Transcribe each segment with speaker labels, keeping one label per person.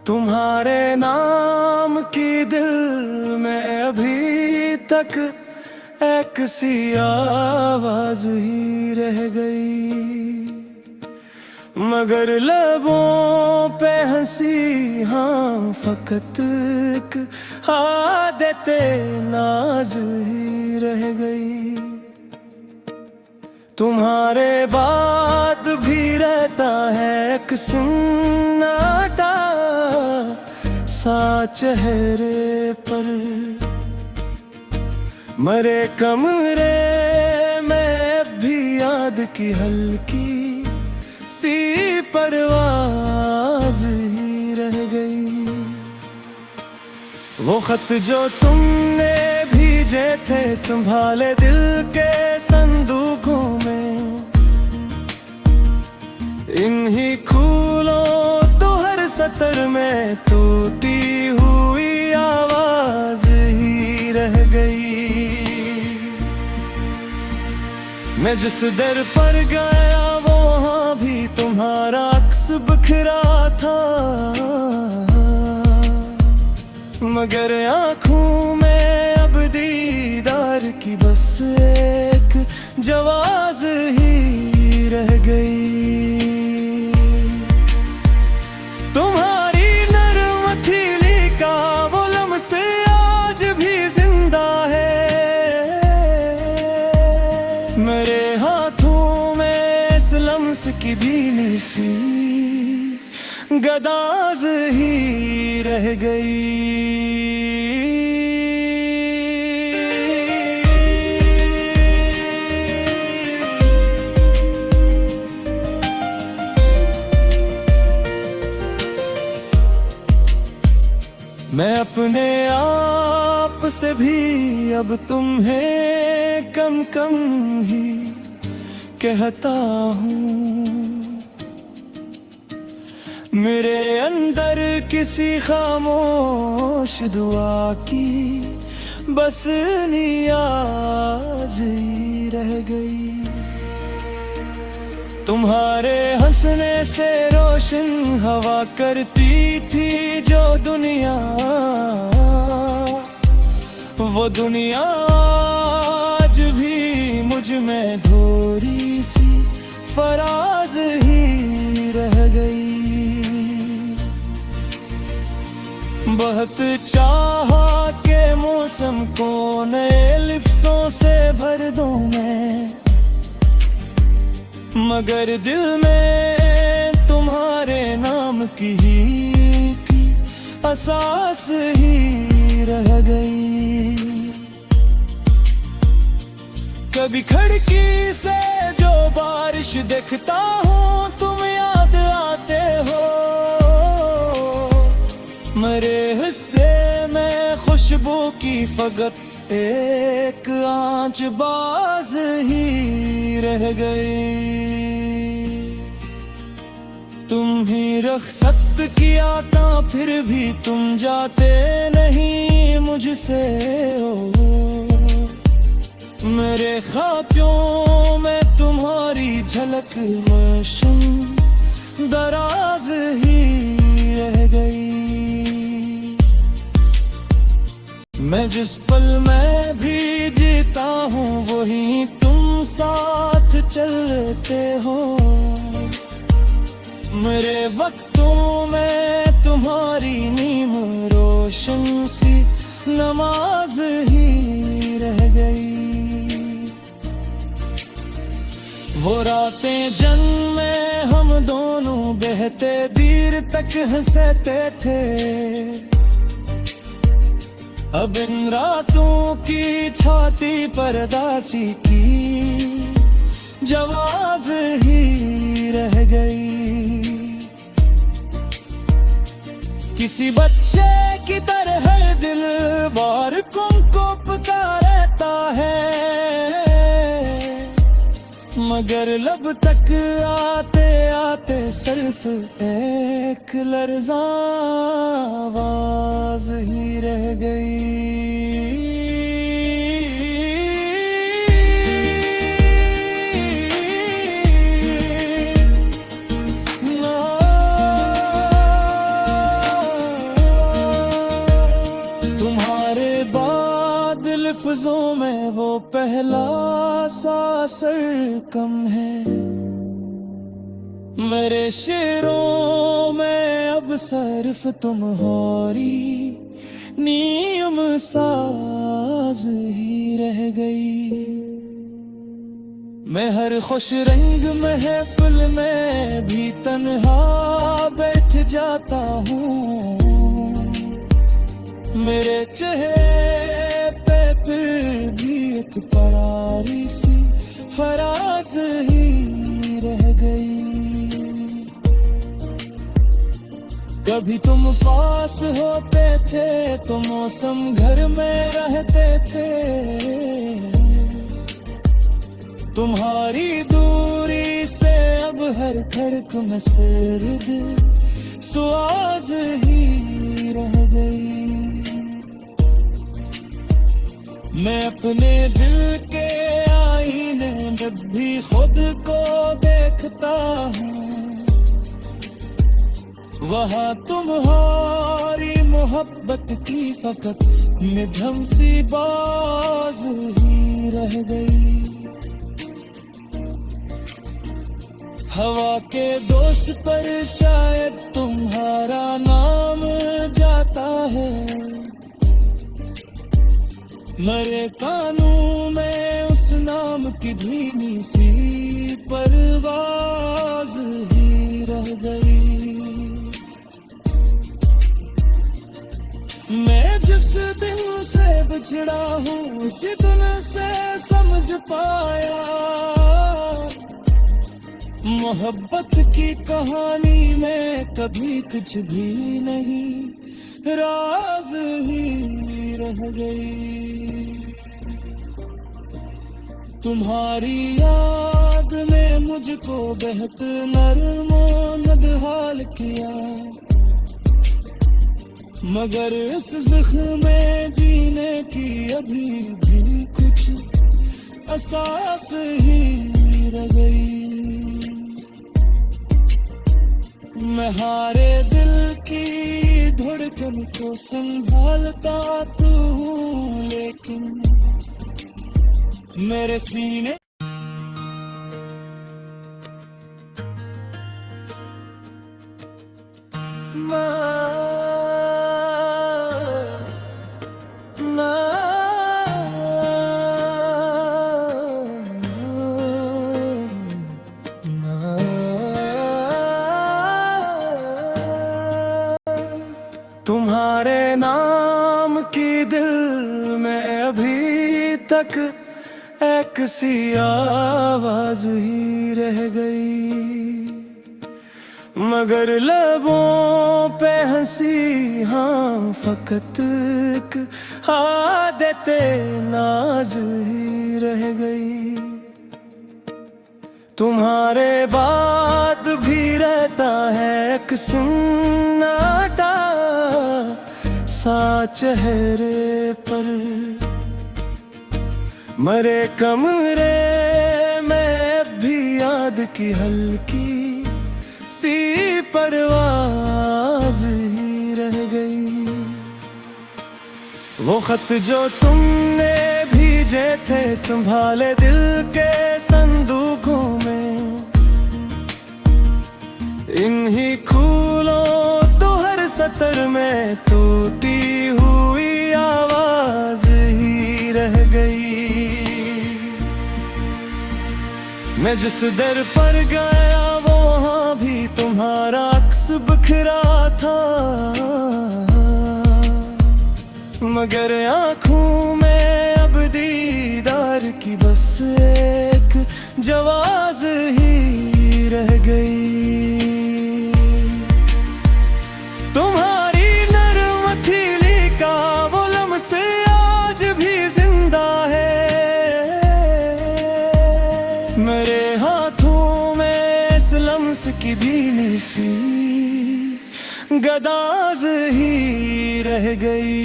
Speaker 1: तुम्हारे नाम की दिल में अभी तक एक सी आवाज ही रह गई, मगर लबों पे हंसी हाँ फकत एक आदते नाज ही रह गई। तुम्हारे बाद भी रहता है एक सन्नाटा सा चेहरे पर, मरे कमरे में भी याद की हल्की सी परवाज ही रह गई। वो खत जो तुमने भेजे थे संभाले दिल के संदूकों में, इन्हीं फूलों तो हर सतर में टूटी हुई आवाज ही रह गई। मैं जिस दर पर गया वो वहाँ भी तुम्हारा अक्स बिखरा था, मगर आँखों में अब दीदार की बस एक जवाज ही रह गई। तुम्हारी नर्म हथेली का वो लम्से आज भी जिंदा है, मेरे हाथों में इस लम्स की भीनी सी गदाज ही रह गई। मैं अपने आप से भी अब तुम्हें कम कम ही कहता हूँ, मेरे अंदर किसी खामोश दुआ की बस नियाज ही रह गई। तुम्हारे हंसने से रोशन हवा करती थी जो दुनिया, वो दुनिया आज भी मुझ में थोड़ी सी फराज ही रह गई। बहुत चाहा के मौसम को नए लिफ्सों से भर दूं मैं, मगर दिल में तुम्हारे नाम की एहसास ही रह गई। कभी खिड़की से जो बारिश देखता हूँ तुम याद आते हो, मेरे हिस्से में खुशबू की फकत एक आंच बाज ही रह गई। तुम ही रख्सत किया था फिर भी तुम जाते नहीं मुझसे हो, मेरे ख्वाबों में तुम्हारी झलक मौसम दराज ही रह गई। मैं जिस पल में भी जीता हूँ वही तुम साथ चलते हो, मेरे वक्तों में तुम्हारी नीम रोशन सी नमाज ही रह गई। वो रातें जन्मे हम दोनों बहते दीर तक हंसते थे, अब इन रातों की छाती पर दासी की जवाज ही रह गई। किसी बच्चे की तरह दिल बार को पुकारता है, मगर लब तक आते आते सिर्फ एक लर्ज़ा आवाज़ ही रह गई। तुम्हारे बाद लफ्ज़ों में वो पहला सा असर कम है। मेरे शेरों में अब सिर्फ तुम्हारी नीम साज ही रह गई। मैं हर खुश रंग महफिल में भी तन्हा बैठ जाता हूँ। मेरे चेहरे पे फिर भी एक परारी सी फराज ही रह गई। कभी तुम पास होते थे तो मौसम घर में रहते थे। तुम्हारी दूरी से अब हर खड़क में सर्द सुआज ही रह गई। मैं अपने दिल के आईने में भी खुद को देखता हूँ। वहाँ तुम्हारी मोहब्बत की फकत निधम सी बाज ही रह गई। हवा के दोष पर शायद तुम्हारा नाम जाता है। मेरे कानों में उस नाम की धीमी सी परवाज ही रह गई। मैं जिस दिन से बिछड़ा हूँ उसी दिन से समझ पाया मोहब्बत की कहानी में कभी कुछ भी नहीं राज ही रह गई। तुम्हारी याद ने मुझको बेहद नरमो नदहाल किया। मगर इस ज़ख्म में जीने की अभी भी कुछ असास ही रह गई। मैं हारे दिल की धड़कन को संभालता तू हूँ, लेकिन मेरे सीने तुम्हारे नाम की दिल में अभी तक एक सी आवाज ही रह गई। मगर लबों पे हंसी हाँ फकत एक आदत नाज ही रह गई। तुम्हारे बाद भी रहता है एक सन्नाटा सा चेहरे पर। मरे कमरे में भी याद की हल्की सी परवाज ही रह गई। वो खत जो तुमने भेजे थे संभाले दिल के संदूकों में, इन्हीं फूलों तो हर सतर में टूटी हुई आवाज ही रह गई। मैं जिस दर पर गया वो वहाँ भी तुम्हारा अक्स बिखरा था। मगर आँखों में अब दीदार की बस एक जवाज ही रह गई। तुम्हारी नर्म हथेली का वो लम्से आज भी जिंदा है। मेरे हाथों में इस लम्स की धीमी सी गदाज ही रह गई।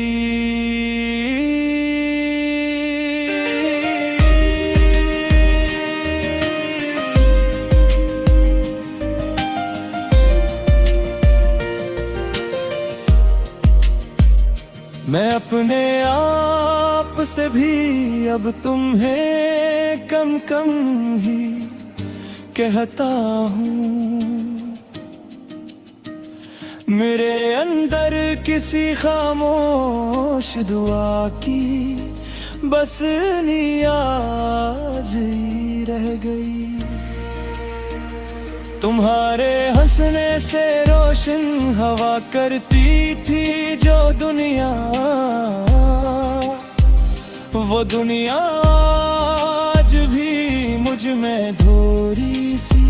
Speaker 1: मैं अपने आप से भी अब तुम्हें कम कम ही कहता हूँ। मेरे अंदर किसी खामोश दुआ की बस नियाज ही रह गई। तुम्हारे हंसने से रोशन हवा करती थी जो दुनिया, वो दुनिया आज भी मुझ में थोड़ी सी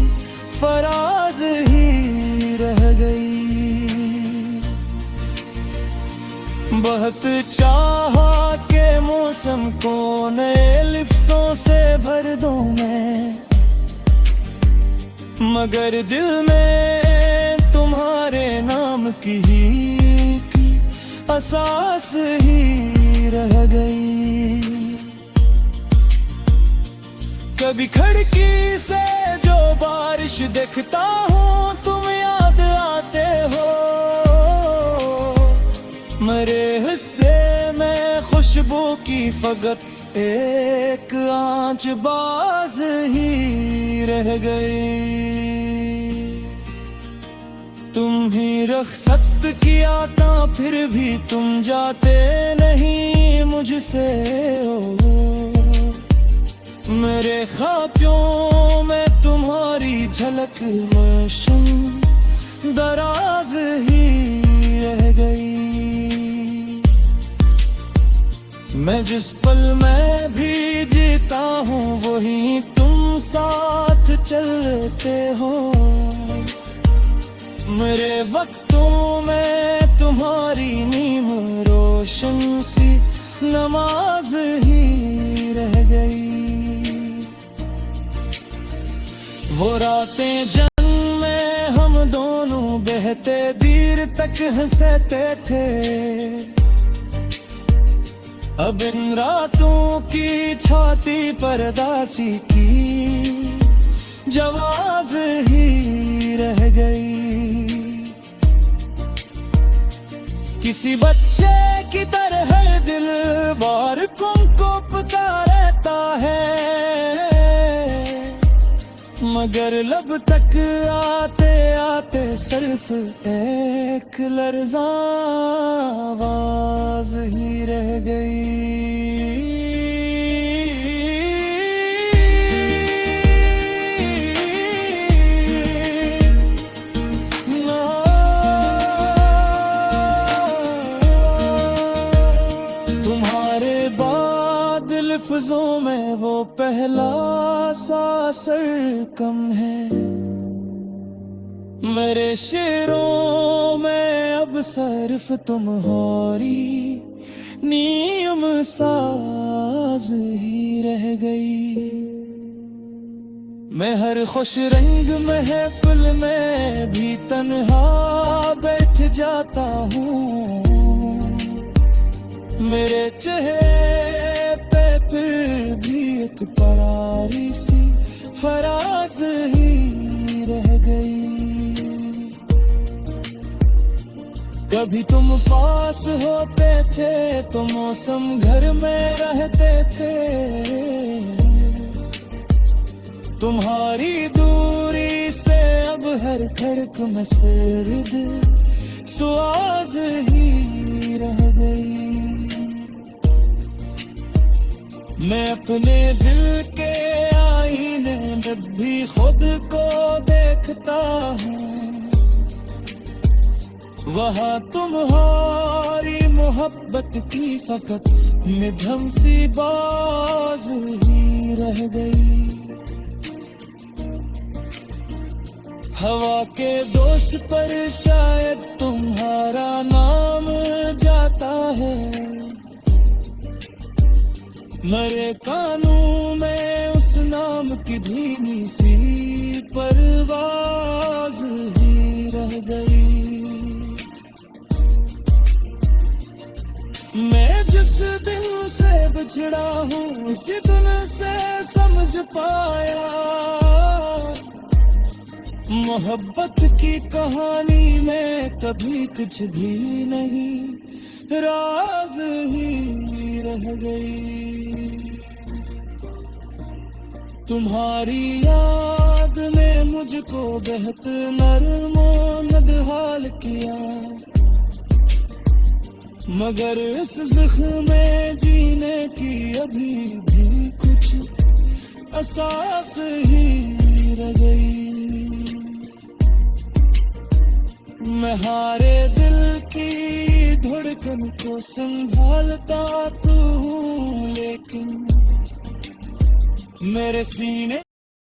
Speaker 1: फराज ही रह गई। बहुत चाहा के मौसम को नए लिफ्सों से भर दूं मैं, मगर दिल में तुम्हारे नाम की एहसास ही रह गई। कभी खिड़की से जो बारिश देखता हूँ तुम याद आते हो। मेरे हिस्से में खुशबू की फकत एक आंच बाज ही रह गई। तुम ही रख्सत किया था फिर भी तुम जाते नहीं मुझसे हो। मेरे ख्वाबों में तुम्हारी झलक मौसम दराज ही रह गई। मैं जिस पल में भी जीता हूँ वही तुम साथ चलते हो। मेरे वक्तों में तुम्हारी नीम रोशन सी नमाज ही रह गई। वो रातें जन्म में हम दोनों बहते दीर तक हंसते थे, अब इन रातों की छाती पर दासी की जवाज ही रह गई। किसी बच्चे की तरह दिल बार को पुकारता है, मगर लब तक आते आते सिर्फ एक लर्ज़ा आवाज ही रह गई। लफ्ज़ों में वो पहला सा असर कम है। मेरे शेरों में अब सिर्फ तुम्हारी नीम साज ही रह गई। मैं हर खुश रंग महफिल में भी तन्हा बैठ जाता हूँ। मेरे चेहरे फिर भी एक परारी सी फराज ही रह गई। कभी तुम पास होते थे तो मौसम घर में रहते थे। तुम्हारी दूरी से अब हर खड़क में सर्द सुआज ही रह गई। मैं अपने दिल के आईने में भी खुद को देखता हूँ। वहाँ तुम्हारी मोहब्बत की फकत निधम सी बाज ही रह गई। हवा के दोष पर शायद तुम्हारा नाम जाता है। मेरे कानों में उस नाम की धीमी सी परवाज ही रह गई। मैं जिस दिन से बिछड़ा हूँ इसी दिन से समझ पाया, मोहब्बत की कहानी में कभी कुछ भी नहीं, राज ही रह गई। तुम्हारी याद ने मुझको बेहद नरमो नदहाल किया, मगर इस ज़ख्म में जीने की अभी भी कुछ एहसास ही रह गई। मैं हारे दिल की धड़कन को संभालता तू, लेकिन मेरे सीने